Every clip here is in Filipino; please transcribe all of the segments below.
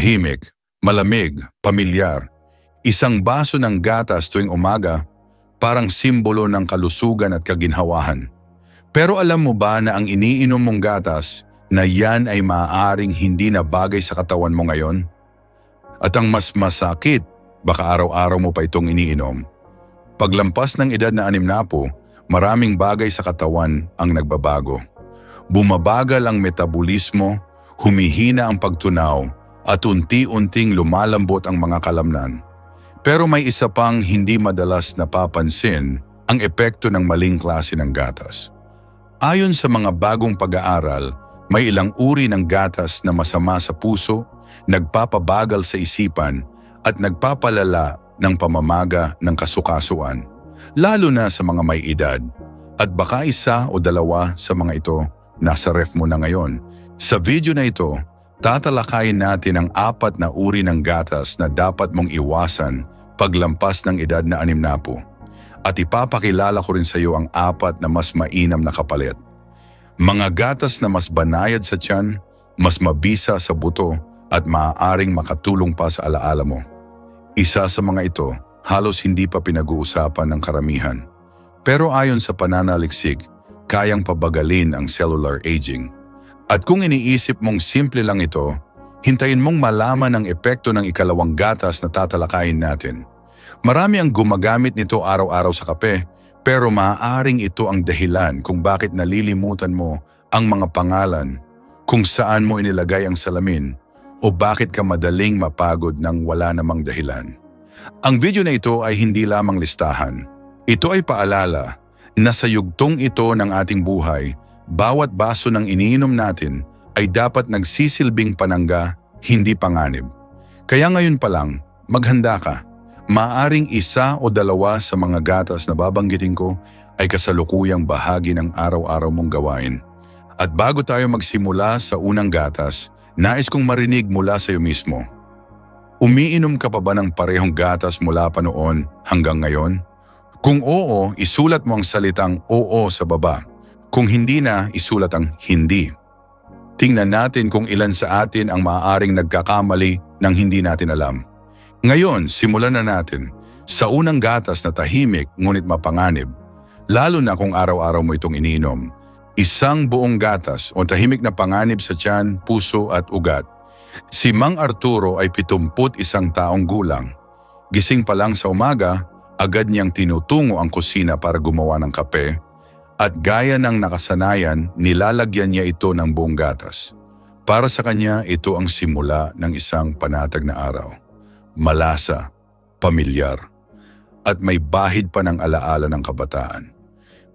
Tahimik, malamig, pamilyar. Isang baso ng gatas tuwing umaga, parang simbolo ng kalusugan at kaginhawahan. Pero alam mo ba na ang iniinom mong gatas na yan ay maaaring hindi na bagay sa katawan mo ngayon? At ang mas masakit, baka araw-araw mo pa itong iniinom. Paglampas ng edad na 60, maraming bagay sa katawan ang nagbabago. Bumabagal ang metabolismo, humihina ang pagtunaw, at unti-unting lumalambot ang mga kalamnan. Pero may isa pang hindi madalas napapansin, ang epekto ng maling klase ng gatas. Ayon sa mga bagong pag-aaral, may ilang uri ng gatas na masama sa puso, nagpapabagal sa isipan, at nagpapalala ng pamamaga ng kasukasuan, lalo na sa mga may edad. At baka isa o dalawa sa mga ito nasa ref mo na ngayon. Sa video na ito, tatalakayin natin ang 4 na uri ng gatas na dapat mong iwasan paglampas ng edad na 60. At ipapakilala ko rin sa iyo ang 4 na mas mainam na kapalit. Mga gatas na mas banayad sa tiyan, mas mabisa sa buto at maaaring makatulong pa sa alaala mo. Isa sa mga ito, halos hindi pa pinag-uusapan ng karamihan. Pero ayon sa pananaliksik, kayang pabagalin ang cellular aging. At kung iniisip mong simple lang ito, hintayin mong malaman ang epekto ng ikalawang gatas na tatalakayin natin. Marami ang gumagamit nito araw-araw sa kape, pero maaaring ito ang dahilan kung bakit nalilimutan mo ang mga pangalan, kung saan mo inilagay ang salamin, o bakit ka madaling mapagod nang wala namang dahilan. Ang video na ito ay hindi lamang listahan. Ito ay paalala na sa yugtong ito ng ating buhay, bawat baso ng iniinom natin ay dapat nagsisilbing panangga, hindi panganib. Kaya ngayon pa lang, maghanda ka. Maaring isa o dalawa sa mga gatas na babanggitin ko ay kasalukuyang bahagi ng araw-araw mong gawain. At bago tayo magsimula sa unang gatas, nais kong marinig mula sa iyo mismo. Umiinom ka pa ba ng parehong gatas mula pa noon hanggang ngayon? Kung oo, isulat mo ang salitang oo sa baba. Kung hindi na, isulat ang hindi. Tingnan natin kung ilan sa atin ang maaaring nagkakamali nang hindi natin alam. Ngayon, simulan na natin sa unang gatas na tahimik ngunit mapanganib, lalo na kung araw-araw mo itong iniinom. Isang buong gatas o tahimik na panganib sa tiyan, puso at ugat. Si Mang Arturo ay 71 taong gulang. Gising pa lang sa umaga, agad niyang tinutungo ang kusina para gumawa ng kape at gaya ng nakasanayan, nilalagyan niya ito ng buong gatas. Para sa kanya, ito ang simula ng isang panatag na araw. Malasa, pamilyar, at may bahid pa ng alaala ng kabataan.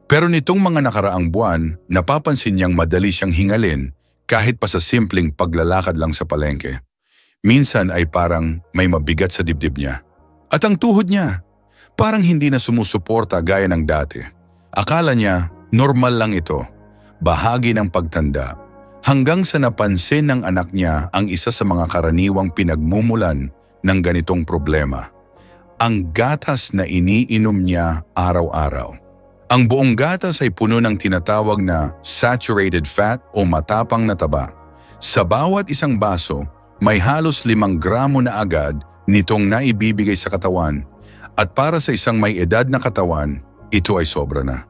Pero nitong mga nakaraang buwan, napapansin niyang madali siyang hingalin kahit pa sa simpleng paglalakad lang sa palengke. Minsan ay parang may mabigat sa dibdib niya. At ang tuhod niya, parang hindi na sumusuporta gaya ng dati. Akala niya, normal lang ito, bahagi ng pagtanda. Hanggang sa napansin ng anak niya ang isa sa mga karaniwang pinagmumulan ng ganitong problema. Ang gatas na iniinom niya araw-araw. Ang buong gatas ay puno ng tinatawag na saturated fat o matapang na taba. Sa bawat isang baso, may halos 5 gramo na agad nitong naibibigay sa katawan. At para sa isang may edad na katawan, ito ay sobra na.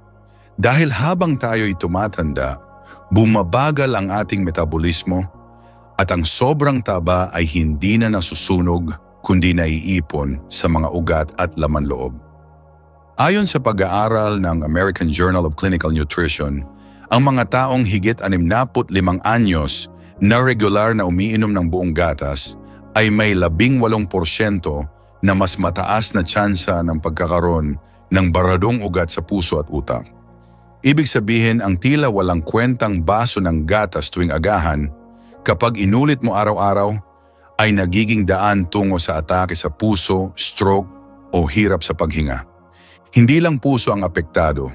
Dahil habang tayo'y tumatanda, bumabagal ang ating metabolismo at ang sobrang taba ay hindi na nasusunog kundi naiipon sa mga ugat at laman loob. Ayon sa pag-aaral ng American Journal of Clinical Nutrition, ang mga taong higit 65 anyos na regular na umiinom ng buong gatas ay may 18% na mas mataas na tsansa ng pagkakaroon ng baradong ugat sa puso at utak. Ibig sabihin ang tila walang kwentang baso ng gatas tuwing agahan, kapag inulit mo araw-araw, ay nagiging daan tungo sa atake sa puso, stroke o hirap sa paghinga. Hindi lang puso ang apektado.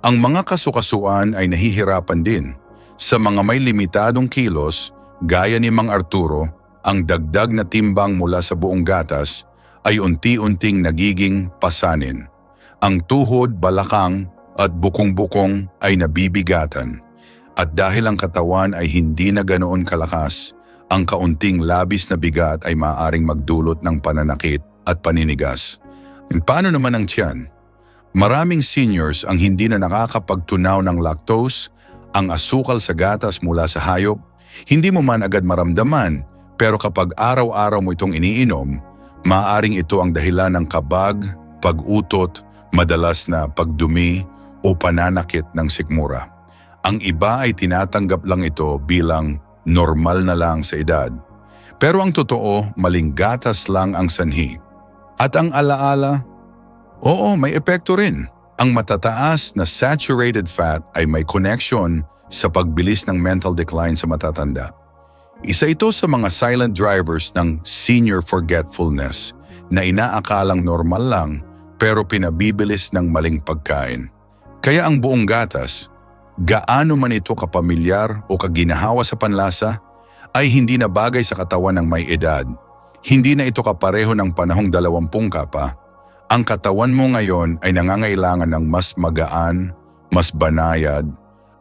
Ang mga kasukasuan ay nahihirapan din. Sa mga may limitadong kilos, gaya ni Mang Arturo, ang dagdag na timbang mula sa buong gatas ay unti-unting nagiging pasanin. Ang tuhod, balakang at bukong-bukong ay nabibigatan. At dahil ang katawan ay hindi na ganoon kalakas, Ang kaunting labis na bigat ay maaaring magdulot ng pananakit at paninigas. Paano naman ang tiyan? Maraming seniors ang hindi na nakakapagtunaw ng lactose, ang asukal sa gatas mula sa hayop. Hindi mo man agad maramdaman, pero kapag araw-araw mo itong iniinom, maaaring ito ang dahilan ng kabag, pag-utot, madalas na pagdumi o pananakit ng sikmura. Ang iba ay tinatanggap lang ito bilang normal na lang sa edad. Pero ang totoo, maling gatas lang ang sanhi. At ang alaala, oo, may epekto rin. Ang matataas na saturated fat ay may connection sa pagbilis ng mental decline sa matatanda. Isa ito sa mga silent drivers ng senior forgetfulness na inaakalang normal lang pero pinabibilis ng maling pagkain. Kaya ang buong gatas, gaano man ito kapamilyar o kaginahawa sa panlasa, ay hindi na bagay sa katawan ng may edad. Hindi na ito kapareho ng panahong 20 ka pa. Ang katawan mo ngayon ay nangangailangan ng mas magaan, mas banayad,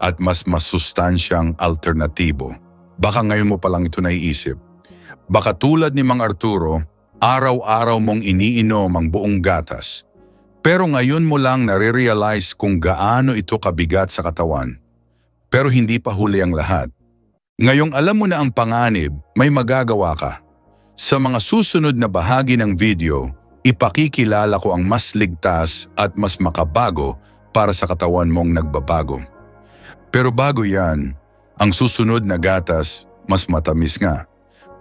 at mas masustansyang alternatibo. Baka ngayon mo palang ito naiisip. Baka tulad ni Mang Arturo, araw-araw mong iniinom ang buong gatas. Pero ngayon mo lang nare-realize kung gaano ito kabigat sa katawan. Pero hindi pa huli ang lahat. Ngayong alam mo na ang panganib, may magagawa ka. Sa mga susunod na bahagi ng video, ipakikilala ko ang mas ligtas at mas makabago para sa katawan mong nagbabago. Pero bago yan, ang susunod na gatas, mas matamis nga,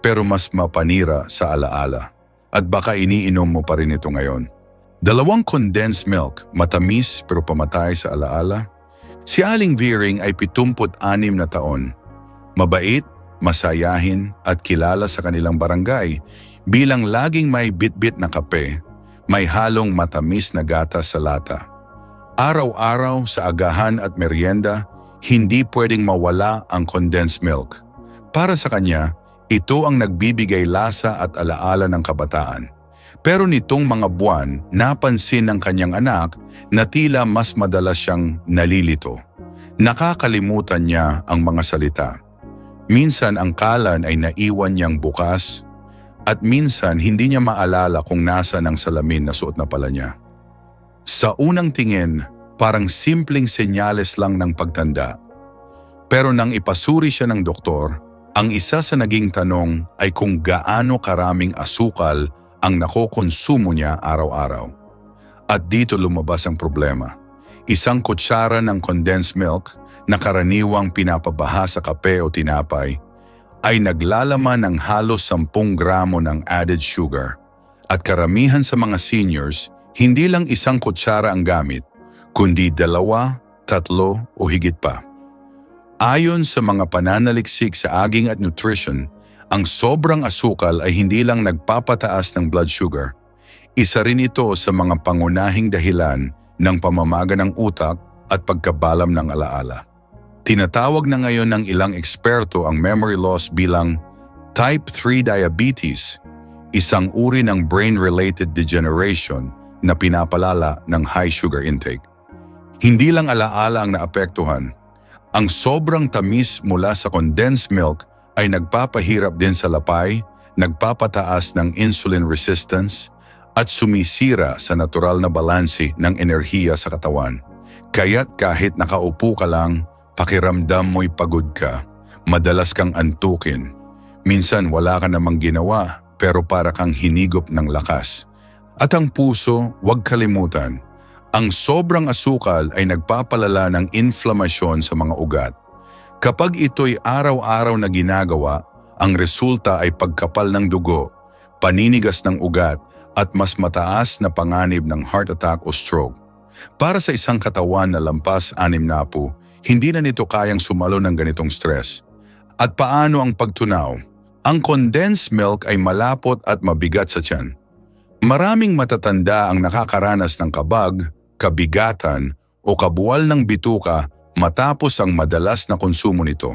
pero mas mapanira sa alaala. At baka iniinom mo pa rin ito ngayon. 2 condensed milk, matamis pero pamatay sa alaala. Si Aling Viering ay 76 na taon. Mabait, masayahin at kilala sa kanilang barangay bilang laging may bit-bit na kape, may halong matamis na gatas sa lata. Araw-araw sa agahan at merienda, hindi pwedeng mawala ang condensed milk. Para sa kanya, ito ang nagbibigay lasa at alaala ng kabataan. Pero nitong mga buwan, napansin ng kanyang anak na tila mas madalas siyang nalilito. Nakakalimutan niya ang mga salita. Minsan ang kalan ay naiwan niyang bukas at minsan hindi niya maalala kung nasa ng salamin na suot na pala niya. Sa unang tingin, parang simpleng senyales lang ng pagtanda. Pero nang ipasuri siya ng doktor, ang isa sa naging tanong ay kung gaano karaming asukal ang nakokonsumo niya araw-araw. At dito lumabas ang problema. Isang kutsara ng condensed milk na karaniwang pinapabaha sa kape o tinapay ay naglalaman ng halos 10 gramo ng added sugar. At karamihan sa mga seniors, hindi lang isang kutsara ang gamit, kundi 2, 3 o higit pa. Ayon sa mga pananaliksik sa aging at nutrition, ang sobrang asukal ay hindi lang nagpapataas ng blood sugar. Isa rin ito sa mga pangunahing dahilan ng pamamaga ng utak at pagkabalam ng alaala. Tinatawag na ngayon ng ilang eksperto ang memory loss bilang type 3 diabetes, isang uri ng brain-related degeneration na pinapalala ng high sugar intake. Hindi lang alaala ang naapektuhan. Ang sobrang tamis mula sa condensed milk ay nagpapahirap din sa lapay, nagpapataas ng insulin resistance, at sumisira sa natural na balanse ng enerhiya sa katawan. Kaya't kahit nakaupo ka lang, pakiramdam mo'y pagod ka, madalas kang antukin. Minsan wala ka namang ginawa pero para kang hinigop ng lakas. At ang puso, huwag kalimutan, ang sobrang asukal ay nagpapalala ng inflamasyon sa mga ugat. Kapag ito'y araw-araw na ginagawa, ang resulta ay pagkapal ng dugo, paninigas ng ugat, at mas mataas na panganib ng heart attack o stroke. Para sa isang katawan na lampas 60, hindi na nito kayang sumalo ng ganitong stress. At paano ang pagtunaw? Ang condensed milk ay malapot at mabigat sa tiyan. Maraming matatanda ang nakakaranas ng kabag, kabigatan o kabuwal ng bituka matapos ang madalas na konsumo nito.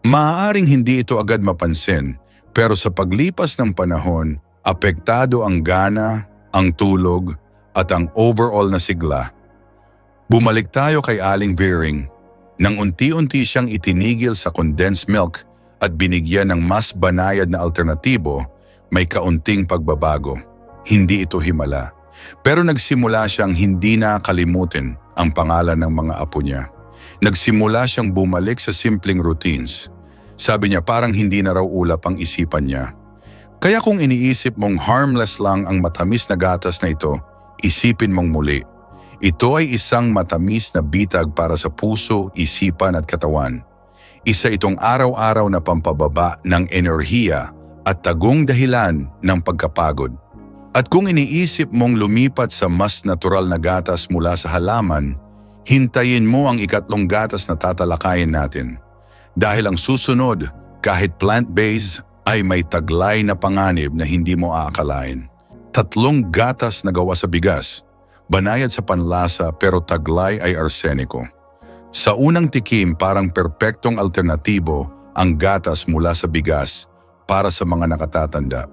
Maaaring hindi ito agad mapansin, pero sa paglipas ng panahon, apektado ang gana, ang tulog, at ang overall na sigla. Bumalik tayo kay Aling Viering. Nang unti-unti siyang itinigil sa condensed milk at binigyan ng mas banayad na alternatibo, may kaunting pagbabago. Hindi ito himala. Pero nagsimula siyang hindi na kalimutin ang pangalan ng mga apo niya. Nagsimula siyang bumalik sa simpleng routines. Sabi niya parang hindi na raw ulap ang isipan niya. Kaya kung iniisip mong harmless lang ang matamis na gatas na ito, isipin mong muli. Ito ay isang matamis na bitag para sa puso, isipan at katawan. Isa itong araw-araw na pampababa ng enerhiya at tagong dahilan ng pagkapagod. At kung iniisip mong lumipat sa mas natural na gatas mula sa halaman, hintayin mo ang ikatlong gatas na tatalakayin natin. Dahil ang susunod, kahit plant-based, ay may taglay na panganib na hindi mo aakalain. 3 gatas na gawa sa bigas, banayad sa panlasa pero taglay ay arseniko. Sa unang tikim parang perpektong alternatibo ang gatas mula sa bigas para sa mga nakatatanda.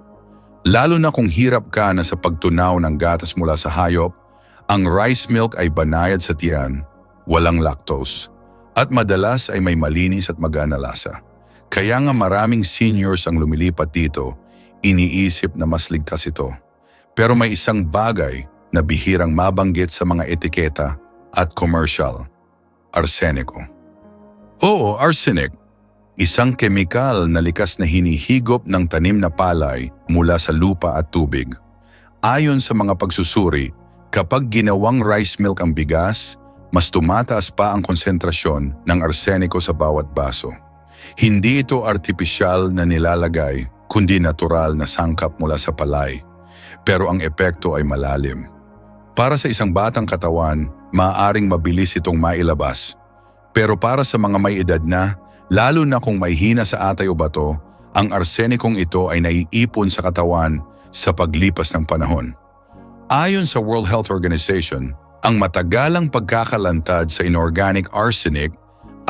Lalo na kung hirap ka na sa pagtunaw ng gatas mula sa hayop, ang rice milk ay banayad sa tiyan, walang lactose, at madalas ay may malinis at magaan na lasa. Kaya nga maraming seniors ang lumilipat dito, iniisip na mas ligtas ito. Pero may isang bagay na bihirang mabanggit sa mga etiketa at commercial. Arseniko. Oo, arsenic. Isang kemikal na likas na hinihigop ng tanim na palay mula sa lupa at tubig. Ayon sa mga pagsusuri, kapag ginawang rice milk ang bigas, mas tumataas pa ang konsentrasyon ng arseniko sa bawat baso. Hindi ito artipisyal na nilalagay, kundi natural na sangkap mula sa palay. Pero ang epekto ay malalim. Para sa isang batang katawan, maaaring mabilis itong mailabas. Pero para sa mga may edad na, lalo na kung may hina sa atay o bato, ang arsenikong ito ay naiipon sa katawan sa paglipas ng panahon. Ayon sa World Health Organization, ang matagalang pagkakalantad sa inorganic arsenic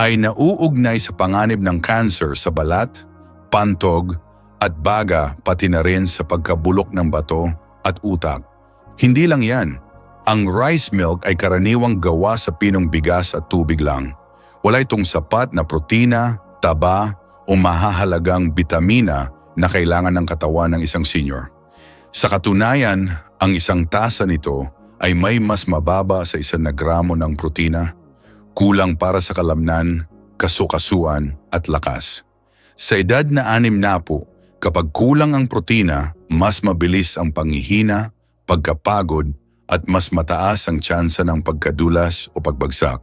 ay nauugnay sa panganib ng cancer sa balat, pantog, at baga pati na rin sa pagkabulok ng bato at utak. Hindi lang yan, ang rice milk ay karaniwang gawa sa pinong bigas at tubig lang. Wala itong sapat na protina, taba o mahahalagang bitamina na kailangan ng katawan ng isang senior. Sa katunayan, ang isang tasa nito ay may mas mababa sa 1 gramo ng protina, kulang para sa kalamnan, kasukasuan at lakas. Sa edad na 60, kapag kulang ang protina, mas mabilis ang panghihina, pagkapagod at mas mataas ang tsansa ng pagkadulas o pagbagsak.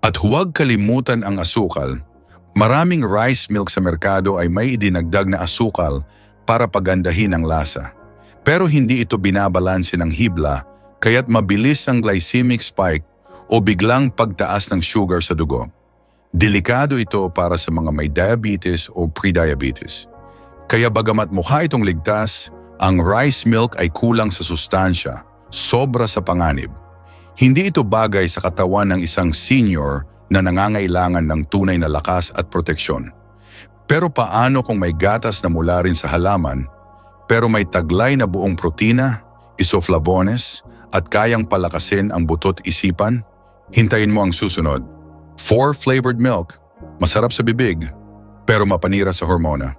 At huwag kalimutan ang asukal. Maraming rice milk sa merkado ay may idinagdag na asukal para pagandahin ang lasa. Pero hindi ito binabalanse ng hibla, kaya't mabilis ang glycemic spike o biglang pagtaas ng sugar sa dugo. Delikado ito para sa mga may diabetes o pre-diabetes. Kaya bagamat mukha itong ligtas, ang rice milk ay kulang sa sustansya, sobra sa panganib. Hindi ito bagay sa katawan ng isang senior na nangangailangan ng tunay na lakas at proteksyon. Pero paano kung may gatas na mula rin sa halaman, pero may taglay na buong protina, isoflavones, at kayang palakasin ang butot isipan? Hintayin mo ang susunod. 4 flavored milk, masarap sa bibig, pero mapanira sa hormona.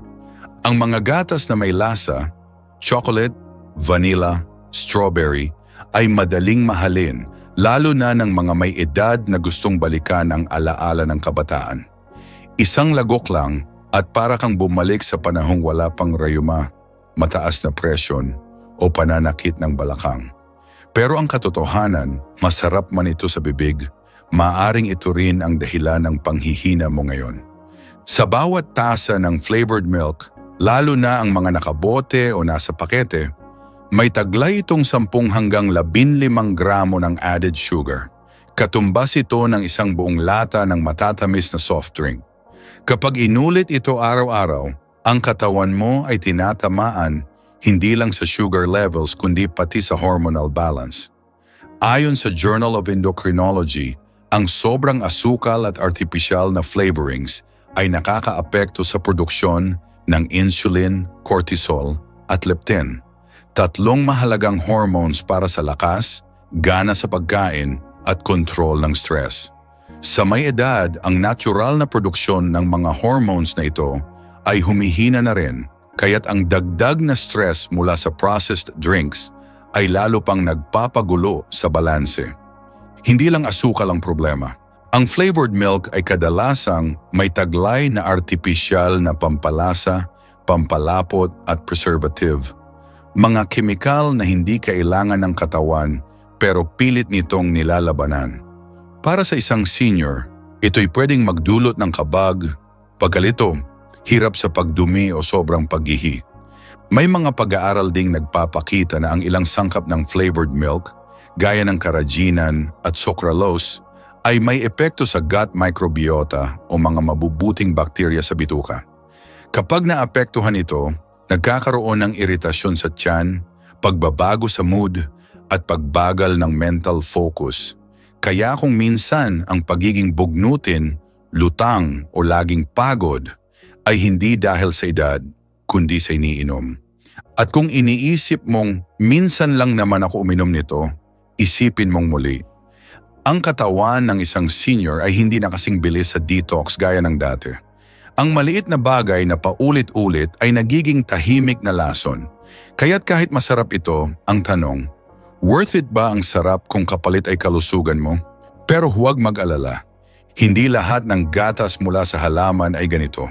Ang mga gatas na may lasa, chocolate, vanilla, strawberry, ay madaling mahalin, lalo na ng mga may edad na gustong balikan ang alaala ng kabataan. Isang lagok lang at para kang bumalik sa panahong wala pang rayuma, mataas na presyon o pananakit ng balakang. Pero ang katotohanan, masarap man ito sa bibig, maaring ito rin ang dahilan ng panghihina mo ngayon. Sa bawat tasa ng flavored milk, lalo na ang mga nakabote o nasa pakete, may taglay itong 10 hanggang 15 gramo ng added sugar. Katumbas ito ng isang buong lata ng matatamis na soft drink. Kapag inulit ito araw-araw, ang katawan mo ay tinatamaan hindi lang sa sugar levels kundi pati sa hormonal balance. Ayon sa Journal of Endocrinology, ang sobrang asukal at artificial na flavorings ay nakakaapekto sa produksyon ng insulin, cortisol at leptin. 3 mahalagang hormones para sa lakas, gana sa pagkain at kontrol ng stress. Sa may edad, ang natural na produksyon ng mga hormones na ito ay humihina na rin, kaya't ang dagdag na stress mula sa processed drinks ay lalo pang nagpapagulo sa balanse. Hindi lang asukal ang problema. Ang flavored milk ay kadalasang may taglay na artipisyal na pampalasa, pampalapot at preservative. Mga kemikal na hindi kailangan ng katawan pero pilit nitong nilalabanan. Para sa isang senior, ito'y pwedeng magdulot ng kabag, pagkalito, hirap sa pagdumi o sobrang paghihi. May mga pag-aaral ding nagpapakita na ang ilang sangkap ng flavored milk, gaya ng carrageenan at sucralose, ay may epekto sa gut microbiota o mga mabubuting bakterya sa bituka. Kapag naapektuhan ito, nagkakaroon ng iritasyon sa tiyan, pagbabago sa mood, at pagbagal ng mental focus. Kaya kung minsan ang pagiging bugnutin, lutang o laging pagod ay hindi dahil sa edad, kundi sa iniinom. At kung iniisip mong minsan lang naman ako uminom nito, isipin mong muli. Ang katawan ng isang senior ay hindi na kasing bilis sa detox gaya ng dati. Ang maliit na bagay na paulit-ulit ay nagiging tahimik na lason. Kaya't kahit masarap ito, ang tanong, worth it ba ang sarap kung kapalit ay kalusugan mo? Pero huwag mag-alala. Hindi lahat ng gatas mula sa halaman ay ganito.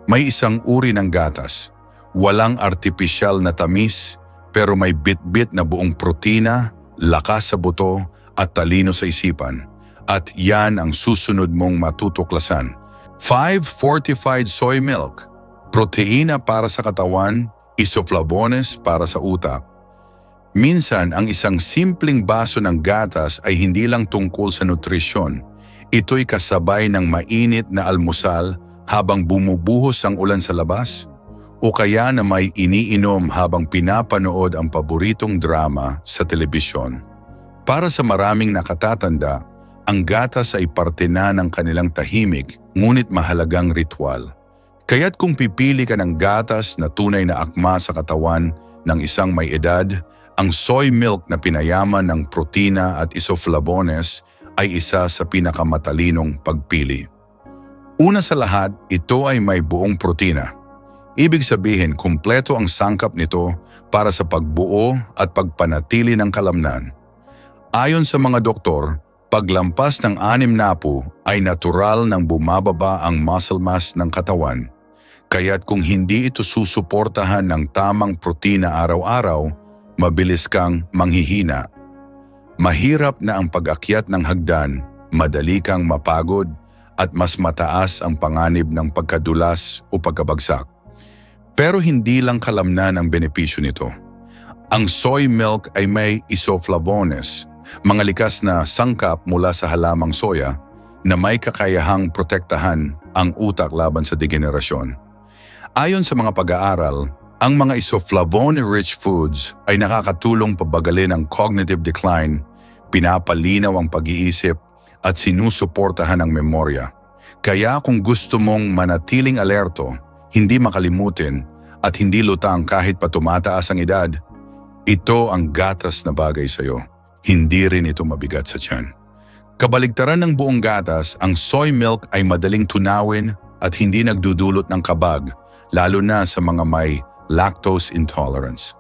May isang uri ng gatas. Walang artipisyal na tamis, pero may bit-bit na buong protina, lakas sa buto, at talino sa isipan. At yan ang susunod mong matutuklasan. 5 fortified soy milk. Proteina para sa katawan, isoflavones para sa utak. Minsan, ang isang simpleng baso ng gatas ay hindi lang tungkol sa nutrisyon. Ito'y kasabay ng mainit na almusal habang bumubuhos ang ulan sa labas, o kaya na may iniinom habang pinapanood ang paboritong drama sa telebisyon. Para sa maraming nakatatanda, ang gatas ay parte na ng kanilang tahimik ngunit mahalagang ritual. Kaya't kung pipili ka ng gatas na tunay na akma sa katawan ng isang may edad, ang soy milk na pinayaman ng protina at isoflavones ay isa sa pinakamatalinong pagpili. Una sa lahat, ito ay may buong protina. Ibig sabihin, kumpleto ang sangkap nito para sa pagbuo at pagpanatili ng kalamnan. Ayon sa mga doktor, paglampas ng 6 na po ay natural nang bumababa ang muscle mass ng katawan. Kaya't kung hindi ito susuportahan ng tamang protina araw-araw, mabilis kang manghihina. Mahirap na ang pag-akyat ng hagdan, madali kang mapagod, at mas mataas ang panganib ng pagkadulas o pagkabagsak. Pero hindi lang kalamnan ang benepisyo nito. Ang soy milk ay may isoflavones, mga likas na sangkap mula sa halamang soya na may kakayahang protektahan ang utak laban sa degenerasyon. Ayon sa mga pag-aaral, ang mga isoflavone-rich foods ay nakakatulong pabagalin ang cognitive decline, pinapalinaw ang pag-iisip at sinusuportahan ang memorya. Kaya kung gusto mong manatiling alerto, hindi makalimutin at hindi lutang kahit pa tumataas ang edad, ito ang gatas na bagay sa iyo. Hindi rin ito mabigat sa tiyan. Kabaligtaran ng buong gatas, ang soy milk ay madaling tunawin at hindi nagdudulot ng kabag, lalo na sa mga may lactose intolerance.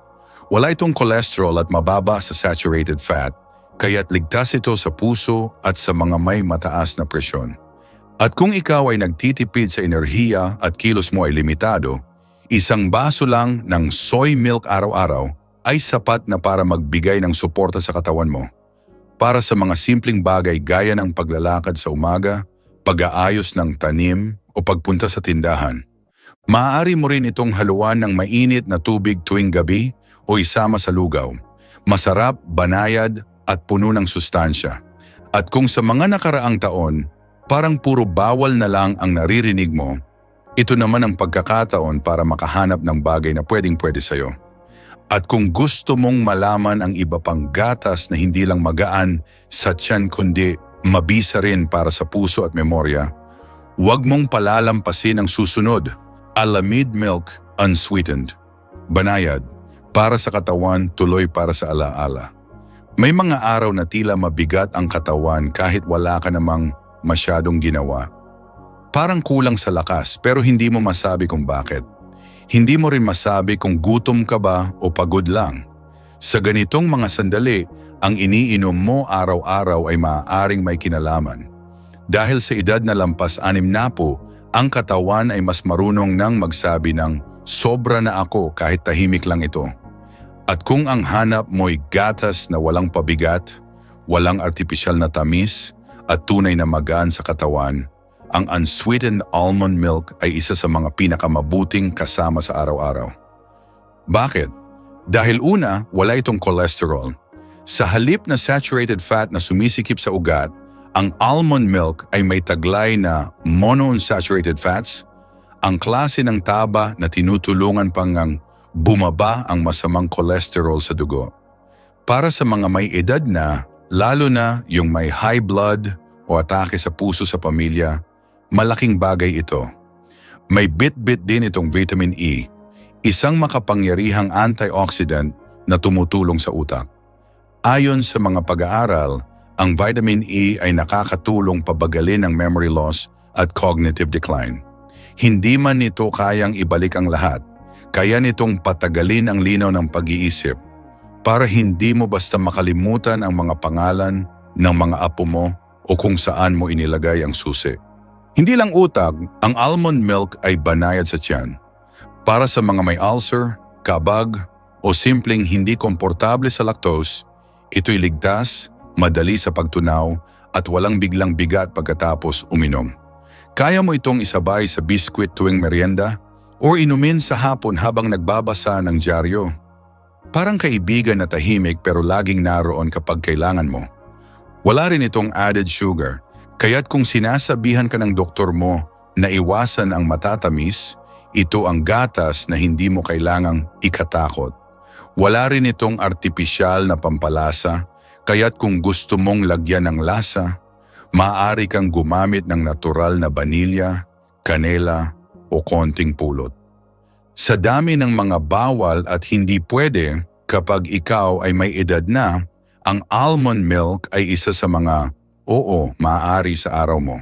Wala itong cholesterol at mababa sa saturated fat, kaya't ligtas ito sa puso at sa mga may mataas na presyon. At kung ikaw ay nagtitipid sa enerhiya at kilos mo ay limitado, isang baso lang ng soy milk araw-araw ay sapat na para magbigay ng suporta sa katawan mo. Para sa mga simpleng bagay gaya ng paglalakad sa umaga, pag-aayos ng tanim o pagpunta sa tindahan. Maaari mo rin itong haluan ng mainit na tubig tuwing gabi o isama sa lugaw. Masarap, banayad at puno ng sustansya. At kung sa mga nakaraang taon, parang puro bawal na lang ang naririnig mo, ito naman ang pagkakataon para makahanap ng bagay na pwedeng-pwede sa'yo. At kung gusto mong malaman ang iba pang gatas na hindi lang magaan sa tiyan kundi mabisa rin para sa puso at memorya, huwag mong palalampasin ang susunod. Alamid Milk Unsweetened. Banayad, para sa katawan, tuloy para sa alaala. May mga araw na tila mabigat ang katawan kahit wala ka namang masyadong ginawa. Parang kulang sa lakas pero hindi mo masabi kung bakit. Hindi mo rin masabi kung gutom ka ba o pagod lang. Sa ganitong mga sandali, ang iniinom mo araw-araw ay maaaring may kinalaman. Dahil sa edad na lampas 60, ang katawan ay mas marunong nang magsabi ng sobra na ako kahit tahimik lang ito. At kung ang hanap mo'y gatas na walang pabigat, walang artipisyal na tamis at tunay na magaan sa katawan, ang unsweetened almond milk ay isa sa mga pinakamabuting kasama sa araw-araw. Bakit? Dahil una, wala itong cholesterol. Sa halip na saturated fat na sumisikip sa ugat, ang almond milk ay may taglay na monounsaturated fats, ang klase ng taba na tinutulungan pang bumaba ang masamang cholesterol sa dugo. Para sa mga may edad na, lalo na yung may high blood o atake sa puso sa pamilya, malaking bagay ito. May bit-bit din itong vitamin E, isang makapangyarihang antioxidant na tumutulong sa utak. Ayon sa mga pag-aaral, ang vitamin E ay nakakatulong pabagalin ang memory loss at cognitive decline. Hindi man nito kayang ibalik ang lahat, kaya nitong patagalin ang linaw ng pag-iisip para hindi mo basta makalimutan ang mga pangalan ng mga apo mo o kung saan mo inilagay ang susi. Hindi lang utak, ang almond milk ay banayad sa tiyan. Para sa mga may ulcer, kabag o simpleng hindi komportable sa lactose, ito'y ligtas, madali sa pagtunaw at walang biglang bigat pagkatapos uminom. Kaya mo itong isabay sa biskwit tuwing merienda o inumin sa hapon habang nagbabasa ng dyaryo. Parang kaibigan na tahimik pero laging naroon kapag kailangan mo. Wala rin itong added sugar, kaya't kung sinasabihan ka ng doktor mo na iwasan ang matatamis, ito ang gatas na hindi mo kailangang ikatakot. Wala rin itong artipisyal na pampalasa, kaya't kung gusto mong lagyan ng lasa, maaari kang gumamit ng natural na vanilya, kanela o konting pulot. Sa dami ng mga bawal at hindi pwede kapag ikaw ay may edad na, ang almond milk ay isa sa mga maaari sa araw mo.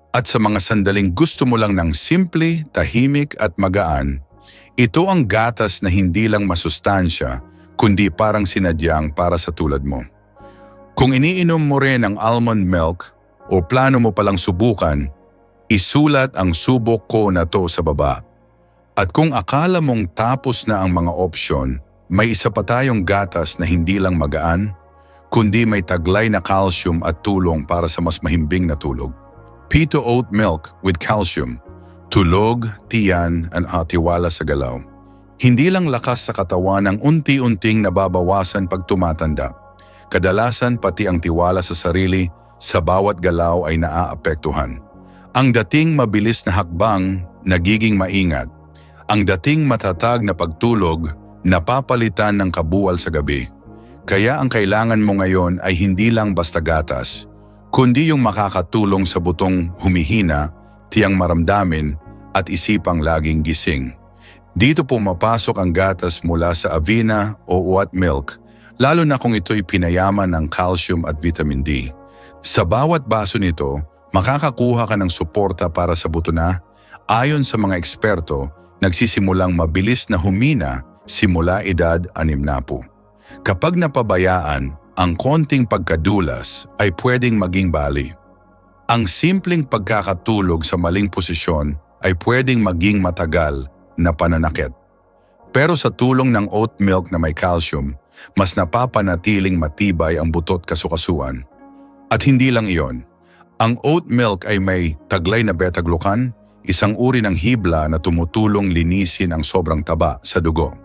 At sa mga sandaling gusto mo lang ng simple, tahimik at magaan, ito ang gatas na hindi lang masustansya, kundi parang sinadyang para sa tulad mo. Kung iniinom mo rin ang almond milk o plano mo palang subukan, isulat ang subok ko na to sa baba. At kung akala mong tapos na ang mga opsyon, may isa pa tayong gatas na hindi lang magaan, kundi may taglay na calcium at tulong para sa mas mahimbing na tulog. Pito oat milk with calcium, tulog, tiyan, at tiwala sa galaw. Hindi lang lakas sa katawan ang unti-unting nababawasan pag tumatanda. Kadalasan pati ang tiwala sa sarili sa bawat galaw ay naaapektuhan. Ang dating mabilis na hakbang, nagiging maingat. Ang dating matatag na pagtulog, napapalitan ng kabuwal sa gabi. Kaya ang kailangan mo ngayon ay hindi lang basta gatas, kundi yung makakatulong sa butong humihina, tiyang maramdamin at isipang laging gising. Dito pumapasok ang gatas mula sa avena o oat milk, lalo na kung ito'y pinayaman ng calcium at vitamin D. Sa bawat baso nito, makakakuha ka ng suporta para sa buto na, ayon sa mga eksperto, nagsisimulang mabilis na humina simula edad 60. Kapag napabayaan, ang konting pagkadulas ay pwedeng maging bali. Ang simpleng pagkakatulog sa maling posisyon ay pwedeng maging matagal na pananakit. Pero sa tulong ng oat milk na may calcium, mas napapanatiling matibay ang butot kasukasuan. At hindi lang iyon, ang oat milk ay may taglay na beta-glucan, isang uri ng hibla na tumutulong linisin ang sobrang taba sa dugo.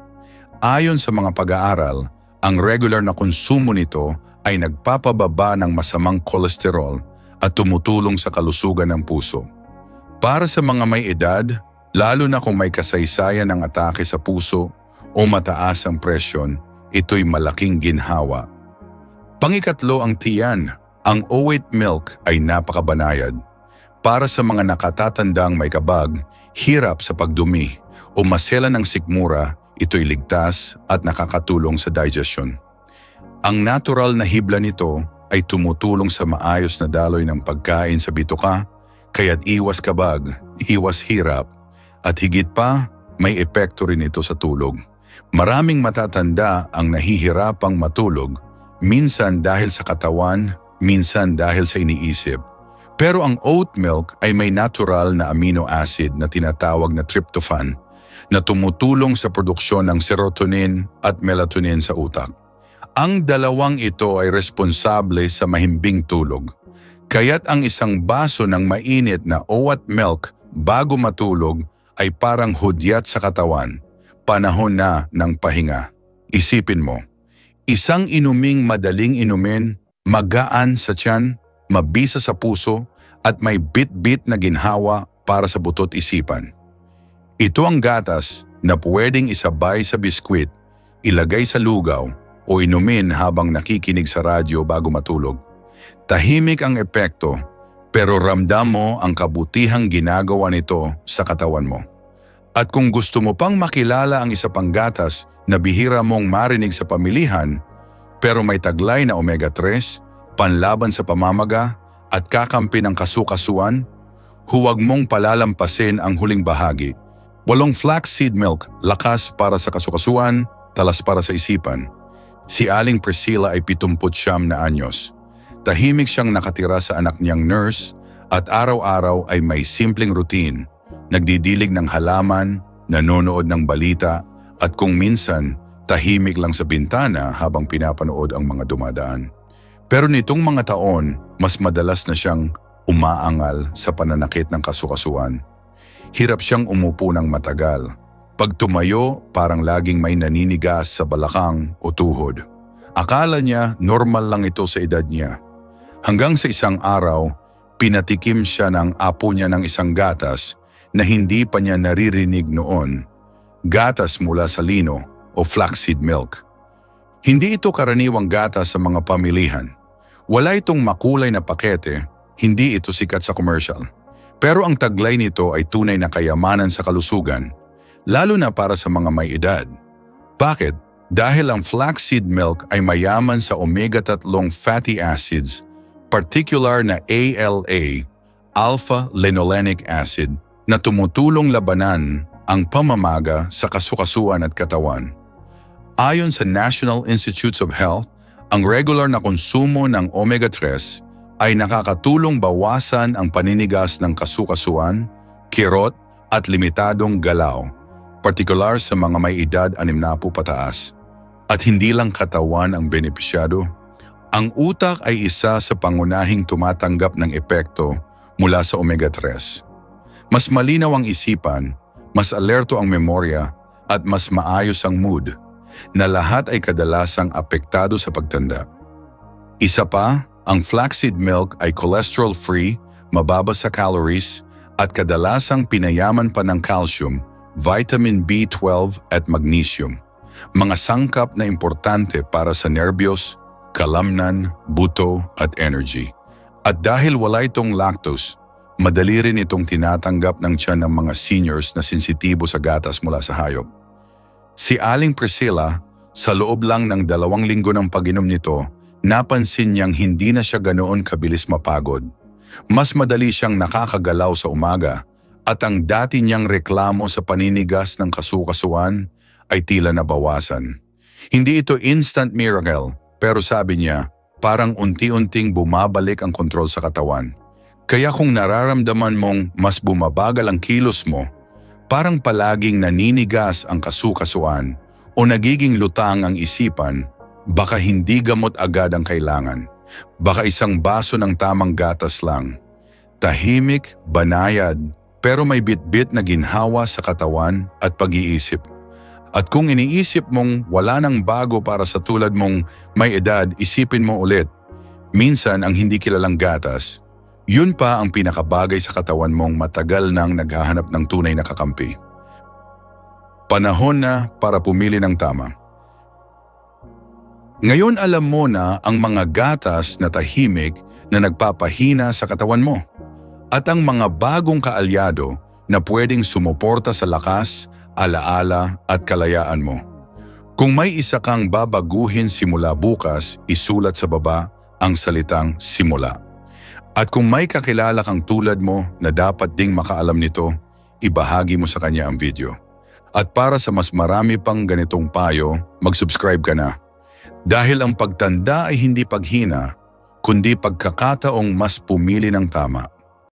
Ayon sa mga pag-aaral, ang regular na konsumo nito ay nagpapababa ng masamang kolesterol at tumutulong sa kalusugan ng puso. Para sa mga may edad, lalo na kung may kasaysayan ng atake sa puso o mataas ang presyon, ito'y malaking ginhawa. Pangikatlo ang tiyan. Ang oat milk ay napakabanayad. Para sa mga nakatatandang may kabag, hirap sa pagdumi o masela ng sikmura, ito'y ligtas at nakakatulong sa digestion. Ang natural na hibla nito ay tumutulong sa maayos na daloy ng pagkain sa bituka, Kaya't iwas kabag, iwas hirap, at higit pa, may epekto rin ito sa tulog. Maraming matatanda ang nahihirapang matulog, minsan dahil sa katawan, minsan dahil sa iniisip. Pero ang oat milk ay may natural na amino acid na tinatawag na tryptophan na tumutulong sa produksyon ng serotonin at melatonin sa utak. Ang dalawang ito ay responsable sa mahimbing tulog. Kaya't ang isang baso ng mainit na oat milk bago matulog ay parang hudyat sa katawan. Panahon na ng pahinga. Isipin mo, isang inuming madaling inumin, magaan sa tiyan, mabisa sa puso, at may bit-bit na ginhawa para sa butot isipan. Ito ang gatas na pwedeng isabay sa biskwit, ilagay sa lugaw, o inumin habang nakikinig sa radyo bago matulog. Tahimik ang epekto, pero ramdam mo ang kabutihang ginagawa nito sa katawan mo. At kung gusto mo pang makilala ang isa pang gatas na bihira mong marinig sa pamilihan, pero may taglay na omega-3, panlaban sa pamamaga, at kakampi ng kasukasuan, huwag mong palalampasin ang huling bahagi. 8 flaxseed milk, lakas para sa kasukasuan, talas para sa isipan. Si Aling Priscilla ay 79 na anyos. Tahimik siyang nakatira sa anak niyang nurse at araw-araw ay may simpleng routine. Nagdidilig ng halaman, nanonood ng balita at kung minsan tahimik lang sa bintana habang pinapanood ang mga dumadaan. Pero nitong mga taon, mas madalas na siyang umaangal sa pananakit ng kasukasuan. Hirap siyang umupo ng matagal. Pag tumayo, parang laging may naninigas sa balakang o tuhod. Akala niya normal lang ito sa edad niya. Hanggang sa isang araw, pinatikim siya ng apo niya ng isang gatas na hindi pa niya naririnig noon. Gatas mula sa lino o flaxseed milk. Hindi ito karaniwang gatas sa mga pamilihan. Wala itong makulay na pakete, hindi ito sikat sa commercial. Pero ang taglay nito ay tunay na kayamanan sa kalusugan, lalo na para sa mga may edad. Bakit? Dahil ang flaxseed milk ay mayaman sa omega-3 fatty acids, particular na ALA, alpha-linolenic acid, na tumutulong labanan ang pamamaga sa kasukasuan at katawan. Ayon sa National Institutes of Health, ang regular na konsumo ng omega-3 ay nakakatulong bawasan ang paninigas ng kasukasuan, kirot at limitadong galaw, partikular sa mga may edad 60 pataas. At hindi lang katawan ang benepisyado. Ang utak ay isa sa pangunahing tumatanggap ng epekto mula sa omega-3. Mas malinaw ang isipan, mas alerto ang memorya, at mas maayos ang mood, na lahat ay kadalasang apektado sa pagtanda. Isa pa, ang flaxseed milk ay cholesterol-free, mababa sa calories, at kadalasang pinayaman pa ng calcium, vitamin B12 at magnesium, mga sangkap na importante para sa nerbiyos, kalamnan, buto at energy. At dahil wala itong lactose, madali rin itong tinatanggap ng tiyan ng mga seniors na sensitibo sa gatas mula sa hayop. Si Aling Priscilla, sa loob lang ng 2 linggo ng pag-inom nito, napansin niyang hindi na siya ganoon kabilis mapagod. Mas madali siyang nakakagalaw sa umaga at ang dati niyang reklamo sa paninigas ng kasukasuan ay tila nabawasan. Hindi ito instant miracle, pero sabi niya, parang unti-unting bumabalik ang kontrol sa katawan. Kaya kung nararamdaman mong mas bumabagal ang kilos mo, parang palaging naninigas ang kasukasuan o nagiging lutang ang isipan, baka hindi gamot agad ang kailangan. Baka isang baso ng tamang gatas lang. Tahimik, banayad, pero may bit-bit na ginhawa sa katawan at pag-iisip. At kung iniisip mong wala nang bago para sa tulad mong may edad, isipin mo ulit. Minsan ang hindi kilalang gatas, yun pa ang pinakabagay sa katawan mong matagal nang naghahanap ng tunay na kakampi. Panahon na para pumili ng tama. Ngayon alam mo na ang mga gatas na tahimik na nagpapahina sa katawan mo at ang mga bagong kaalyado na pwedeng sumuporta sa lakas, alaala at kalayaan mo. Kung may isa kang babaguhin simula bukas, isulat sa baba ang salitang simula. At kung may kakilala kang tulad mo na dapat ding makaalam nito, ibahagi mo sa kanya ang video. At para sa mas marami pang ganitong payo, mag-subscribe ka na. Dahil ang pagtanda ay hindi paghina, kundi pagkakataong mas pumili ng tama.